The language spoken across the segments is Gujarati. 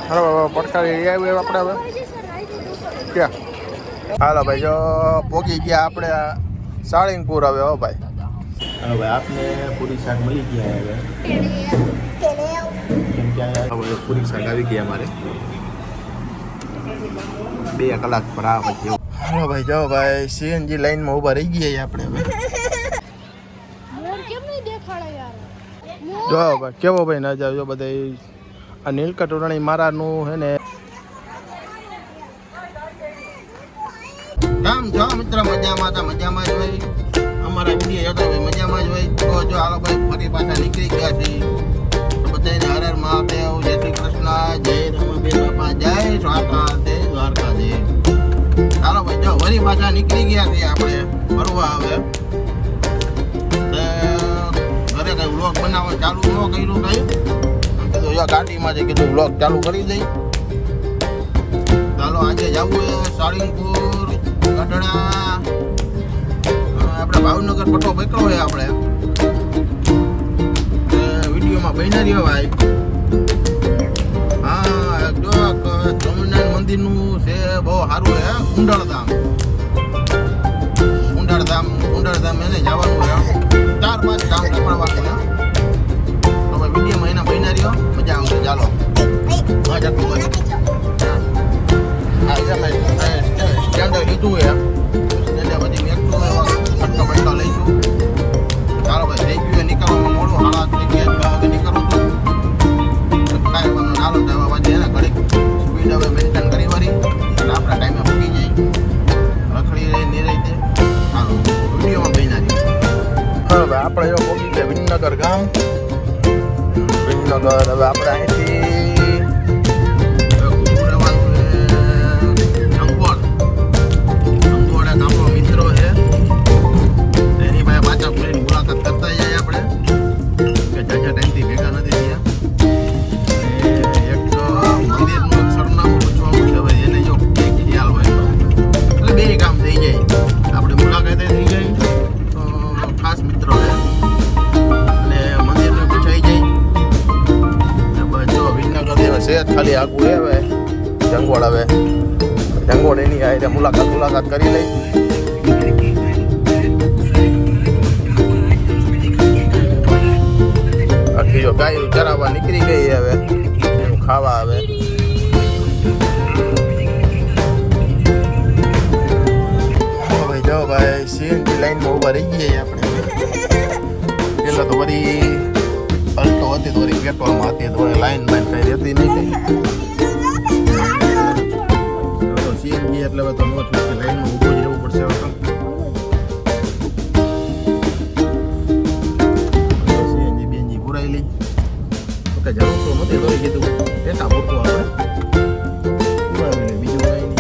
હાલો પડકારી આવ્યું આપણે હવે ક્યાં હાલો ભાઈ જો પોગી ગયા આપણે સાળીંગપુર હવે હો ભાઈ. હાલો ભાઈ આપને પૂરી શાક મળી ગયા હવે કેમ કે હવે પૂરી શાક આવી ગયા અમારે 2 કલાક પર આ પછી. હાલો ભાઈ જાઓ ભાઈ સીએનજી લાઈનમાં ઊભા રહી ગયા આપણે હવે. જો ભાઈ કેવો ભાઈ ના જાવ જો બધા આ નીલકંઠ ઉડાણી મારાનું હે ને કામ જો મિત્ર મજામાં જ હોય અમારા વિડીયો જોતા હોય મજામાં જ હોય. તો જો હાલો ભાઈ ફરી પાછા નીકળી ગયા છે તો બધાને હર હર મહાદેવ જય શ્રી કૃષ્ણ જય રમાબેન બાપા જય દ્વારકા જય. ચાલો ભાઈ જો ફરી પાછા નીકળી ગયા છે આપણે ફરવા હવે. ઘરે કઈ વ્લોગ બનાવવા ચાલુ ન કર્યું કઈ કીધું જો ગાડીમાં છે કીધું વ્લોગ ચાલુ કરી દઈ. ચાલો આજે જવું છે સાળીંગપુર ગઢડા આપણે ભાવનગર પટ્ટો પકડો હોય આપણે વિડીયોમાં બન્યા રહ્યો ભાઈ. હા જો સ્વામિનારાયણ મંદિરનું છે બહુ સારું છે કુંડળધામ એને જવાનું છે 4-5 ધામ પકડવાનું છે. તો ભાઈ વિડીયોમાં એના બન્યા રહ્યો મજા આવશે. ચાલો હા જતું ભાઈ હા સ્ટેન્ડ લીધું છે સ્ટેન્ડે પછી એકલું પટ્ટો લઈશું. ચાલો ભાઈ થઈ ગયું નીકળવામાં મોડું 7:30 વાગે નીકળવું હતું કાંઈ વાંધો નાલો જવા પછી એને ઘડીક સ્પીડ હવે મેન્ટેન કરી વારી એટલે આપણા ટાઈમે મૂકી જાય રખડી રહી નિરાઈ દે. ચાલો વિડીયોમાં બન્યા રહ્યું. હા ભાઈ આપણે જો પહોંચી ગયા વિનનગર ગામ. વિનનગર હવે આપણે અહીંથી ખાલી આગું હવે જંગોળ આવે જંગોળ એની આ મુલાકાત કરી લઈ. આખી જો ગાય ચરાવવા નીકળી ગઈ હવે એનું ખાવા આવે. ભાઈ જાઓ ભાઈ સીએનજી લાઈનમાં ઊભા રહી ગયા આપણે. પેલા તો વળી અલ્ટો હતી તો વળી પેટ્રોલમાં હતી તો લાઈન કઈ રહેતી નહીં કઈ સીએનજી એટલે હવે તો નો છું કે લાઈનમાં ઊભું જ રહેવું પડશે. હવે તો સીએનજી બીએનજી પુરાઈ લઈ તો જરૂર તો નથી તો કીધું પેટા પૂરતું આપણે પુરાવી લે બીજું કઈ નહીં.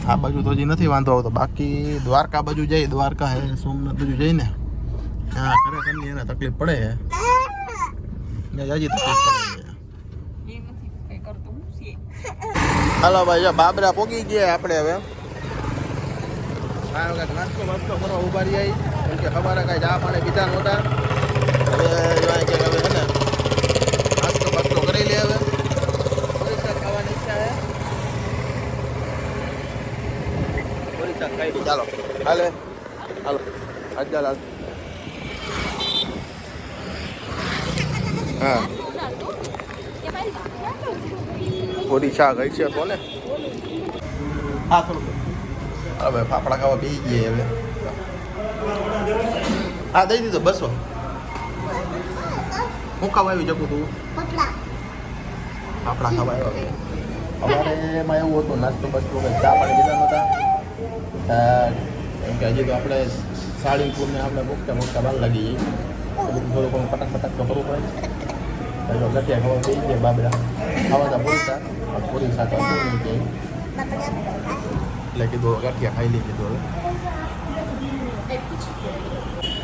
આ બાજુ તો હજી નથી વાંધો આવતો બાકી દ્વારકા બાજુ જાય દ્વારકા હે સોમનાથ બાજુ જઈને હા ખરેખર એને તકલીફ પડે હે હજી તકલીફ પડે. હાલો ભાઈ બાબરા પોગી ગયા આપણે હવે. હા વખત નાસ્તો કરવા ઉભા રહી કેમ કે સવારે કાંઈ ચા પાણી પીધા નહોતા. હવે છે હવે છે ને નાસ્તો કરી લે હવે પૂરી શાક ખાવાની ઈચ્છા છે. પૂરી શાક ખાઈ દી ચાલો હાલો હાલ હા પૂરી શાક હઈ છે તો ને હા થોડું હવે ફાફડા ખાવા બે ગયા હવે. હા દઈ દીધો 200 હું ખાવા આવી શકું તું ફાફડા ખાવા આવ્યો. અમારે એમાં એવું હતું નાસ્તો બસ્તો ચા પાણી દીધા નહોતા કેમ કે હજી તો આપણે સાળીંગપુરને આપણે મોટા બાર લાગી જઈએ થોડું ઘણું પટક તો કરવું પડે. તો ગઠિયા ખાવા બે ગયા બાબરા ખાવા હતા પૂરી શાક હતું નહીં કે એટલે કીધું ગાંઠિયા ખાઈ લઈ કીધું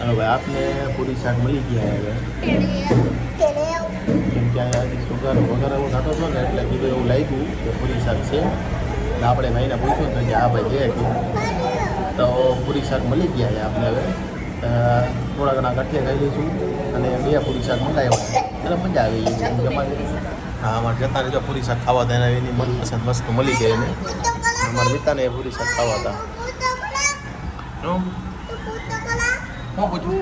હવે આપને પૂરી શાક મળી ગયા હવે કેમ કે અહીંયા સુગર વગર એવું થતો હતો ને એટલે કીધું એવું લાગ્યું કે પૂરી શાક છે એટલે આપણે ભાઈને પૂછ્યું કે આ ભાઈ છે તો પૂરી શાક મળી ગયા છે આપણે હવે થોડા ઘણા ગાંઠિયા ખાઈ લઈશું અને 2 પૂરી શાક મંગાવ્યા એટલે મજા આવી ગઈ છે. હા, અમારે જતા જો પૂરી શાક ખાવા હતા એની મનપસંદ વસ્તુ મળી ગઈ એને. અમારા મિત્રને પૂરી શાક ખાવા હતા. શું પૂછું?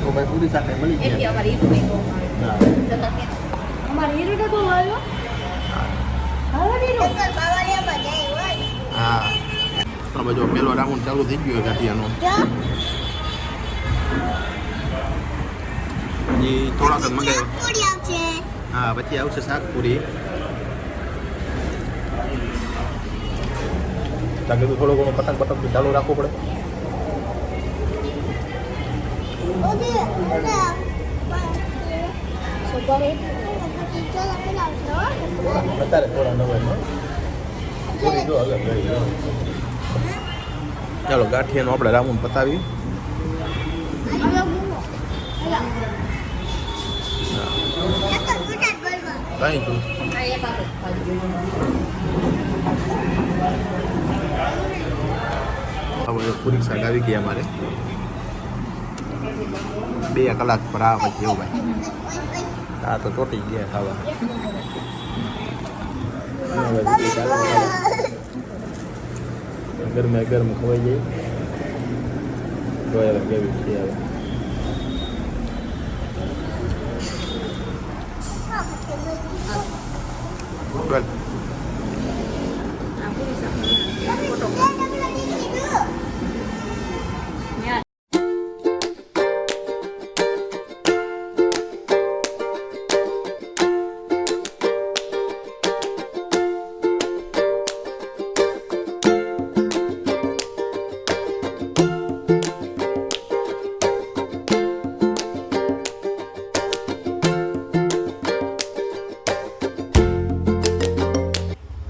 તો ભાઈ પૂરી શાક મળી ગઈ. હા, હવે જો પેલો રાઉન્ડ ચાલુ થઈ ગયો ગાંઠિયાનો. હજી થોડાક જ મંગાવ્યો. હા, પછી આવશે શાકપુરી. લાગે તો થોડો ઘણો પતંગ ચાલુ રાખવું પડે. અત્યારે થોડા નવાઈમાં ચાલો ગાંઠિયાનો આપણે રાઉન્ડ પતાવી. Thank you. હવે પૂરી શાક આવી ગઈ અમારે. 2 કલાક પર આ પછી એવું ભાઈ. આ તો ચોટી ગયા ખાવા. ગરમે ગરમ ખવાઈ જાય. જોયા કેવી છે હવે. Well.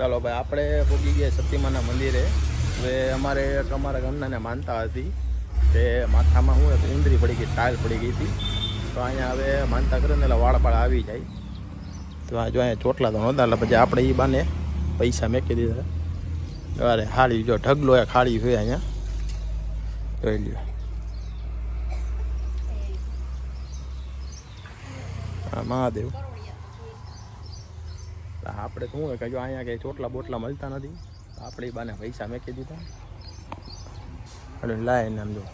ચાલો ભાઈ આપણે પહોંચી ગયા સતીમાના મંદિરે. હવે અમારા ગામનાને માનતા હતી કે માથામાં શું હતું ઇન્દ્રી પડી ગઈ, ટાઇલ પડી ગઈ હતી. તો અહીંયા હવે માનતા કરે ને એટલે વાળ આવી જાય. તો આ જો અહીંયા ચોટલા તો નહોતા એટલે પછી આપણે એ બાને પૈસા મેકી દીધા. અરે હાળી જો ઢગલો એ ખાડી હોય અહીંયા જોઈ લ્યો. હા મહાદેવ. આપણે શું હોય કે જો અહીંયા કંઈ ચોટલા બોટલા મળતા નથી. આપણે એ બાને પૈસા મેકી દીધા અને લાઈને આમ જો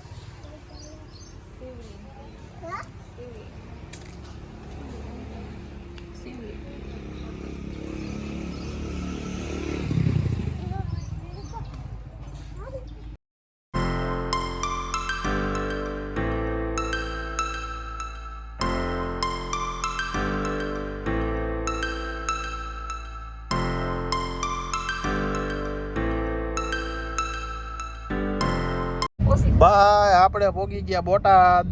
ભાઈ આપણે પોગી ગયા બોટાદ.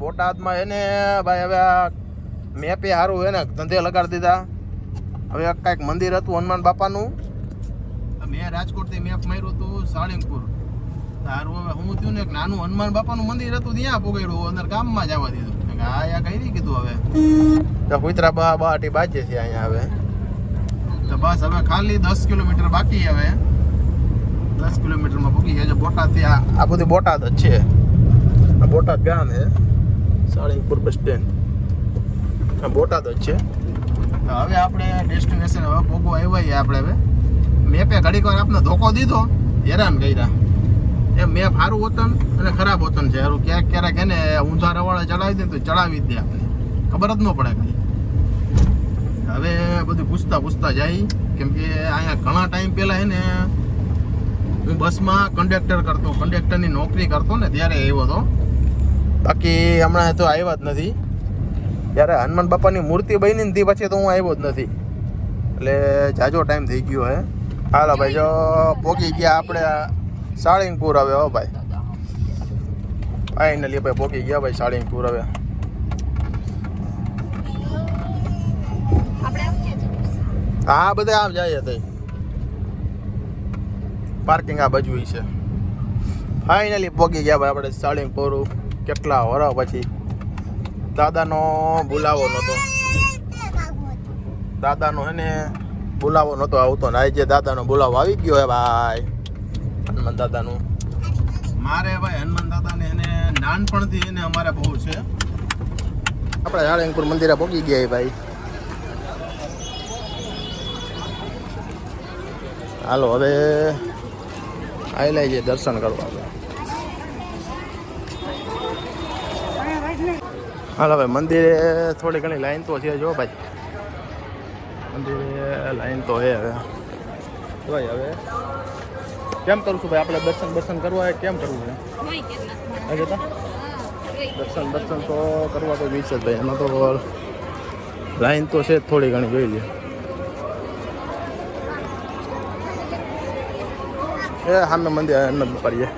બોટાદમાં એને ભાઈ હવે આ મેપે સારું એને ધંધે લગાડી દીધા. હવે કાંઈક મંદિર હતું હનુમાન બાપાનું. મેં રાજકોટથી મેપ માર્યું હતું સાળીંગપુર. સારું હવે હું થયું ને એક નાનું હનુમાન બાપાનું મંદિર હતું ત્યાં પોગાડ્યું અંદર ગામમાં જવા દીધું. આ કઈ કીધું હવે તો કુતરા બહાટી બાજે છે અહીંયા. હવે તો બસ હવે ખાલી 10 કિલોમીટર બાકી. હવે 10 કિલોમીટરમાં પૂગી ગયા છે બોટાદથી. આ બધું બોટાદ જ છે. આ બોટાદ ગામ છે. સાળીંગપુર બસ સ્ટેન્ડ આ બોટાદ જ છે. હવે આપણે ડેસ્ટિનેશન હવે પોગો આવ્યા આપણે. હવે મેપે ઘડીક વાર આપણે ધોકો દીધો, હેરાન કર્યા. એમ મેપ સારું હોતન અને ખરાબ હોતન છે. સારું ક્યારેક એને ઊંધા રવાળે ચડાવી દે તો ચડાવી જ દે આપણે, ખબર જ ન પડે કઈ. હવે બધું પૂછતા જાય કેમ કે અહીંયા ઘણા ટાઈમ પહેલાં એને હું બસમાં કંડક્ટરની નોકરી કરતો ને ત્યારે આવ્યો હતો. બાકી હમણાં તો આવ્યા જ નથી. ત્યારે હનુમાન બાપાની મૂર્તિ બની ને તે પછી તો હું આવ્યો જ નથી. એટલે જાજો ટાઈમ થઈ ગયો હે. હાલો ભાઈ જો પોગી ગયા આપણે સાળીંગપુર. હવે હો ભાઈ ફાઇનલી ભાઈ પોગી ગયા ભાઈ સાળીંગપુર. હવે હા બધા આમ જાય હતા. પાર્કિંગ આ બાજુ છે. ફાઇનલી પોગી ગયા ભાઈ આપણે સાળીંગપુર. કેટલા વરસ પછી. દાદાનો બોલાવો નહોતો. દાદાનો હે ને બોલાવો નતો આવતો ને આજે દાદાનો બોલાવો આવી ગયો હે ભાઈ હનુમાન દાદાનું. મારે ભાઈ હનુમાન દાદાને એને નાનપણથી એને અમારે બહુ છે. આપણે સાળંગપુર મંદિરે પહોંચી ગયા ભાઈ. હાલો હવે આયલા છે દર્શન કરવા. હાલો ભાઈ મંદિરે થોડી ઘણી લાઈન તો છે જો ભાઈ. મંદિરે લાઈન તો હે હવે ભાઈ. હવે કેમ કરું છું ભાઈ આપણે દર્શન કરવા હોય કેમ કરવું છે દર્શન તો કરવા તો વિશે જ ભાઈ. એમાં તો લાઈન તો છે થોડી ઘણી જોઈ લે. એ સામે મંદિર નથી પડીએ.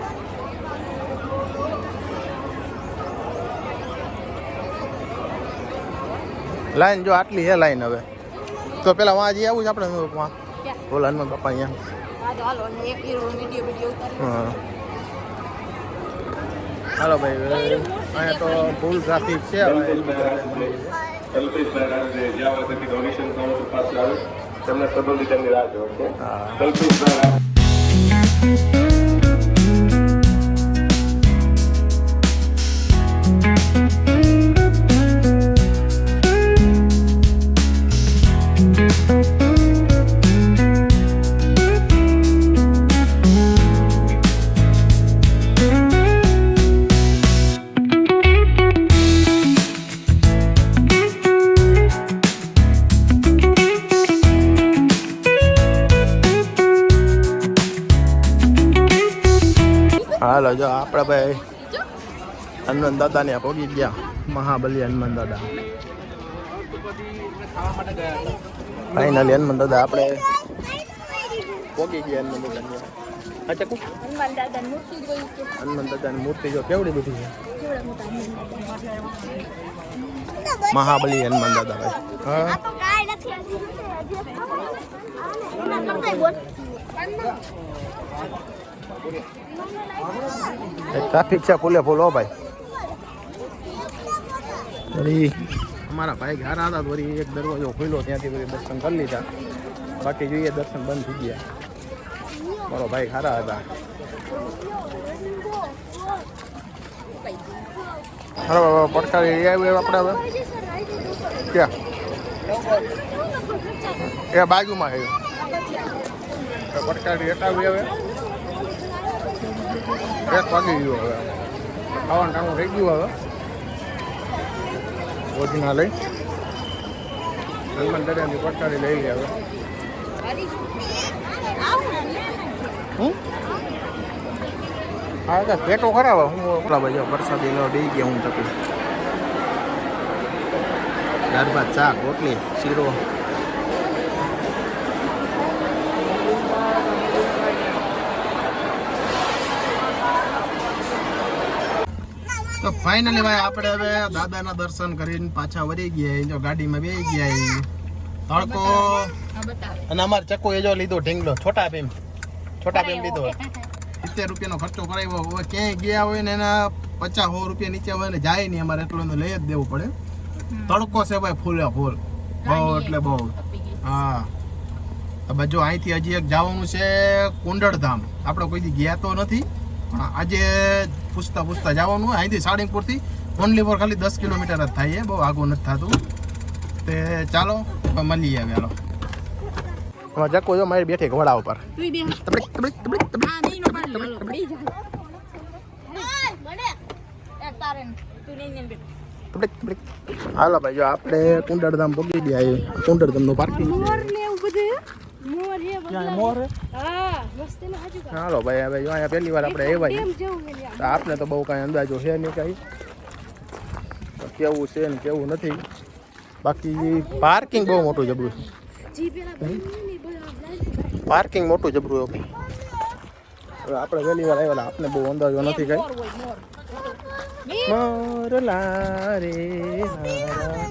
લાઈન જો આટલી હે લાઈન. હવે તો પેલા વાં જઈ આવું છે આપણે બોલા હનુમાન બાપા અહીંયા. હા હાલો ભાઈ અહીંયા તો ફૂલ ટ્રાફિક છે. હાલો જો આપણે ભાઈ હનુમાન દાદાને પહોંચી ગયા. મહાબલી હનુમાન દાદા ફાઇનલી હનુમાન દાદા આપણે પહોંચી ગયા. હનુમાન દાદા અચ્છા હનુમાન દાદાની મૂર્તિ જો કેવડી બધી છે. મહાબલી હનુમાન દાદા ભાઈ. ટ્રાફિક છે ફૂલે ફૂલ હો ભાઈ. અમારા ભાઈ ઘર હતા તો વળી એક દરવાજો ખુલ્લો ત્યાંથી વળી દર્શન કરી લીધા. બાકી જોઈએ દર્શન બંધ થઈ ગયા. મારો ભાઈ ખારા હતા. હા પડકારી આવ્યું આપણે હવે ક્યાં એ બાજુમાં આવ્યું પડકારી હટાવી હવે 1 વાગી ગયો. હવે ખાવાનું ટાણું થઈ ગયું. હવે ભોજના લઈ હનુમાન દાદાની પડકારી લઈ લે. હવે હા તો પેટો ખરાબ હું ભાઈ વરસાદી નો દઈ ગયા. હું તકું દાળ ભાત શાક રોટલી શીરો. તો ફાઇનલી ભાઈ આપણે હવે દાદાના દર્શન કરીને પાછા વળી ગયા. જો ગાડીમાં બેસી ગયા તડકો. અને અમારે ચક્કો એ જો લીધો ઢીંગલો છોટા ભીમ લીધો. 70 રૂપિયાનો ખર્ચો કરાવ્યો. હવે ક્યાંય ગયા હોય ને એના 50-100 રૂપિયા નીચે હોય ને જાય નહીં. અમારે એટલો લઈ જ દેવું પડે. તડકો છે ભાઈ ફૂલે ફૂલ બહુ એટલે બહુ. હા હવે જો અહીંથી હજી એક જવાનું છે કુંડળધામ. આપણે કોઈ દી ગયા તો નથી પણ આજે પૂછતા જવાનું હોય. અહીંથી સાળંગપુરથી ઓનલી ફોર ખાલી 10 કિલોમીટર જ થાય. બહુ આગું નથી થતું. તે ચાલો મળીએ હવે. હાલો જકો જો મારી બેઠી ઘોડા ઉપર. હાલો ભાઈ જો આપણે કુંડળધામ પહોંચી ગયા. કુંડળધામનું પાર્કિંગ. હાલો ભાઈ હવે જો અહીંયા પહેલી વાર આપણે આવ્યા. આપને તો બહુ કાંઈ અંદાજો છે નહીં કાંઈ કેવું છે ને કેવું નથી. બાકી પાર્કિંગ બહુ મોટું જબરું છે. પાર્કિંગ મોટું જબરું. આપણે પહેલી વાર આવ્યા. આપને બહુ અંદાજો નથી કાંઈ. મોરલા રે હારા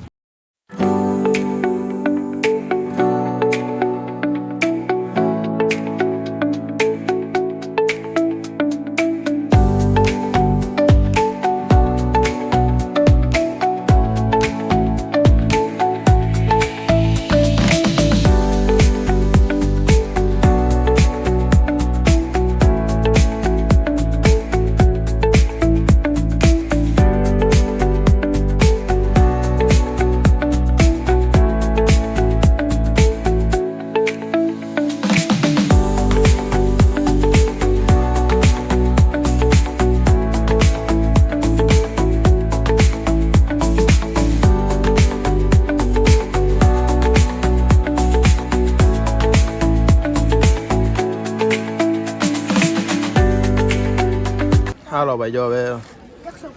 ચાલો ભાઈ જો હવે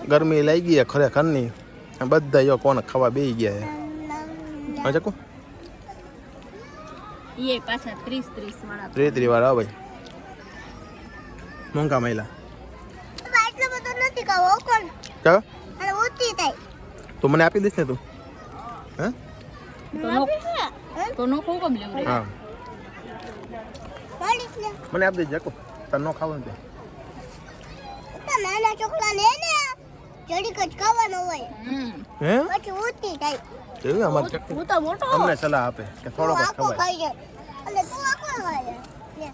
ગરમી લઈ ગઈ ખરેખરની બધા જો કોને ખાવા બેસી ગયા છે હા ચકુ એ પાછા 30 વાળા 30 વાળા ભાઈ મોંઘા મહિલા એટલો બધો નથી ખાવો કોણ કા અને ઉતી થાય તો મને આપી દઈશ ને તું હે તો નો કો કમ લેવું રે હા પાડીશ ને મને આપી દેજે ચકુ તને નો ખાવાનું તે તો નાના ચોકલા લે ને જડી કચ ખાવાનો હોય હે પછી ઉતી થાય એવું અમાર ચકુ હું તો મોટો અમને સલાહ આપે કે થોડોક જ આખો ખવાય ખાઈ જાય એટલે તું આખો ખાઈ લે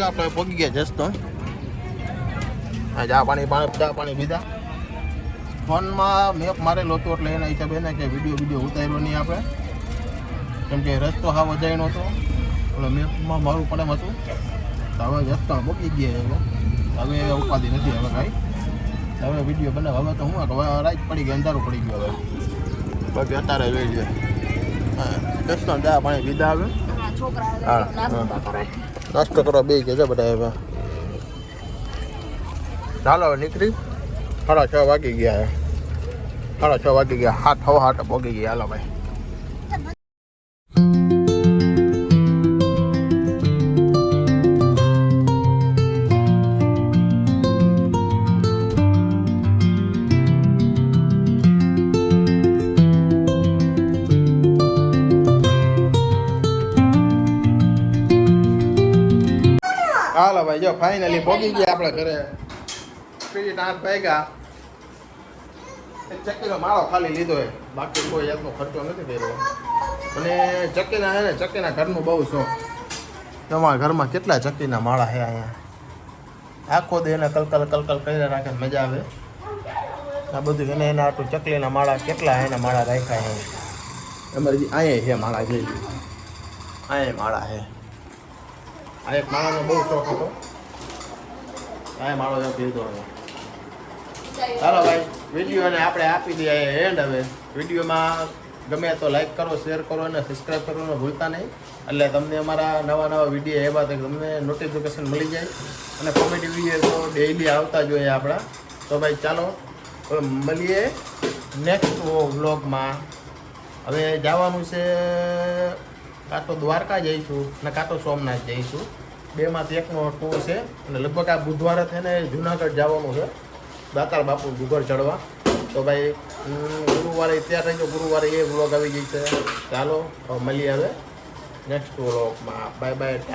આપણે પહોંચી ગયા જસ્ટ તો ચા પાણી પીધા ફોનમાં મેપ મારેલો હતો એટલે એના હિસાબે એને કે વિડીયો ઉતાર્યો નહીં આપણે કેમ કે રસ્તો હાવ અજાયનો હતો એટલે મેપમાં મારું પડેમ હતું તો હવે રસ્તો પહોંચી ગયા હવે ઉપાધિ નથી હવે કાંઈ હવે વિડીયો બનાવ હવે તો હું હવે રાત પડી ગઈ અંધારું પડી ગયું હવે બાકી અત્યારે જોઈ લે જસ્ટ ચા પાણી પીધા હવે છોકરા નાસ્તા કરે નાસ્તો કરવા બે ગયા છે બધા હવે ચાલો હવે નીકળી 6:30 વાગી ગયા 6:30 વાગી ગયા 7:08 પહોંચી ગયા હાલો ભાઈ હાલો ભાઈ જો ફાઇનલી પહોંચી ગયા આપણે ઘરે પીડી 8 વાગ્યા ચક્કીનો માળો ખાલી લીધો હોય બાકી કોઈ જાતનો ખર્ચો નથી કર્યો અને ચક્કીના ઘરનું બહુ શોખ તમારા ઘરમાં કેટલા ચક્કીના માળા છે અહીંયા આખો દે એને કલકલ કરીને રાખે મજા આવે આ બધું એને એના આટલું ચકલીના માળા કેટલા એના માળા રાખ્યા છે અમારે અહીંયા છે માળા છે અહીંયા માળા છે આ એક માળાનો બહુ શોખ હતો આ માળો એમ કીધો હવે ચાલો ભાઈ વિડીયોને આપણે આપી દઈએ એન્ડ હવે વિડીયોમાં ગમે તો લાઈક કરો શેર કરો અને સબસ્ક્રાઈબ કરવાનું ભૂલતા નહીં એટલે તમને અમારા નવા વિડીયો એવા તો તમને નોટિફિકેશન મળી જાય અને કોમેડી વિડીયો તો ડેઈલી આવતા જ હોય આપણા તો ભાઈ ચાલો હવે મળીએ નેક્સ્ટ વ્લોગમાં હવે જવાનું છે કાં તો દ્વારકા જઈશું અને કાં તો સોમનાથ જઈશું બેમાંથી એકનો ટૂર છે અને લગભગ આ બુધવારે થઈને જુનાગઢ જવાનું છે દાતાર બાપુ ડુંગર ચડવા તો ભાઈ ગુરુવારે ત્યાં રહીજો ગુરુવારે એ વ્લોગ આવી ગઈ છે ચાલો મળીએ હવે નેક્સ્ટ વ્લોગમાં બાય બાય